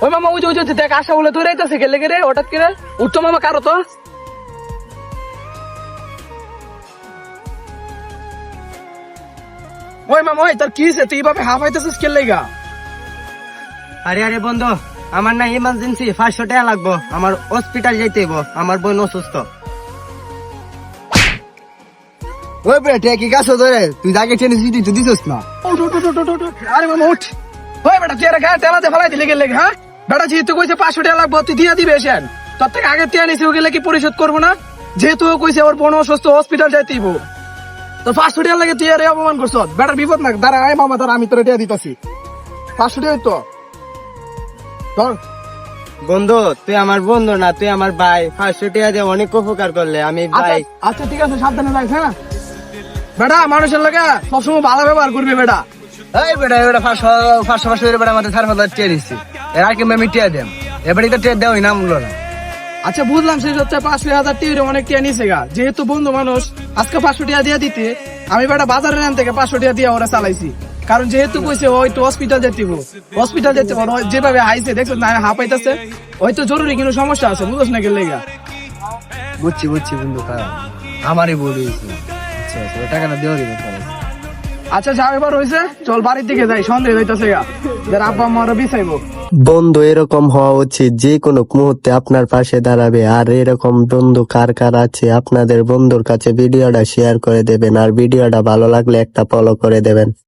ওই মামা ওই যে দেখ আশা বলে ধরে যাইতেছে গেলে রে হঠাৎ করে উঠতো মামা কারো তো ওই মামা ওই তোর কি হয়েছে তুই এইভাবে হাফ হইতেছিস কে লেগা? আরে আরে বন্ধু, আমার না ইমার্জেন্সি 500 টাকা লাগবো, আমার হসপিটাল যেতে হইব, আমার বোন অসুস্থ। ওই বেটা কি গাছ ধরে তুই যাকে টেনে সিটি তুই দিছিস না। আরে মামা উঠ। ওই বেটা তুই গায়ে তেলাতে ফেলাই দিলে গেলে হ্যাঁ বেটা যেহেতু কইছে 500 টাকা লাগবো তুই দিয়ে দিবে এসেন তোর থেকে আগে টিয়া নিছি গেলে কি পরিশোধ করবো না? যেহেতু ও কইছে ওর বোন অসুস্থ হসপিটাল যাইতেইব তো 500 টাকা লাগে তুই আরে অপমান করছ বেটার বিপদ না দাঁড়া আয় মামা দাঁড়া আমি তোর টিয়া দিতেছি 500 টাকা তো ধর। বন্ধু তুই আমার বন্ধু না, তুই আমার ভাই। 500 টাকা দিয়ে অনেক উপকার করলে, আমি ভাই। আচ্ছা ঠিক আছে সাবধানে যাইস হ্যাঁ বেটা মানুষের লাগে সবসময় ভালো ব্যবহার করবি বেটা। এই বেটা বেটা 500 বেটা আমাদের 4,000 টিয়া দিচ্ছি এর আর কি আমি টিয়া দেম এবারে তো টিয়া দেওই না মূল্য না। আচ্ছা বুঝলাম সেই হচ্ছে 5,000 টিয়া অনেক টিয়া নিছে গা যেহেতু বন্ধু মানুষ আজকে 500 টাকা দিয়ে দিতে আমি বেটা বাজারের নাম থেকে 500 টাকা দিয়ে ওরা চালাইছি কারণ যেহেতু কইছে ওই তো হসপিটাল যেতে যেভাবে হাইছে দেখছো না হাঁপাইতেছে ওই তো জরুরি কোনো সমস্যা আছে বুঝছ না গেলে গা। বুঝছি বন্ধু আমারই ভুল হয়েছে। আচ্ছা ওই টাকাটা দেওয়া দিবে। আচ্ছা যা এবার হয়েছে চল বাড়ির দিকে যাই সন্দেহ হইতেছে গা যার আব্বা আমারও বিছাইবো। বন্ধু এরকম হওয়া উচিত, যে কোনো মুহূর্তে আপনার পাশে দাঁড়াবে। আর এরকম বন্ধু কার কার আছে আপনাদের বন্ধুর কাছে ভিডিওটা শেয়ার করে দেবেন, আর ভিডিওটা ভালো লাগলে একটা ফলো করে দেবেন।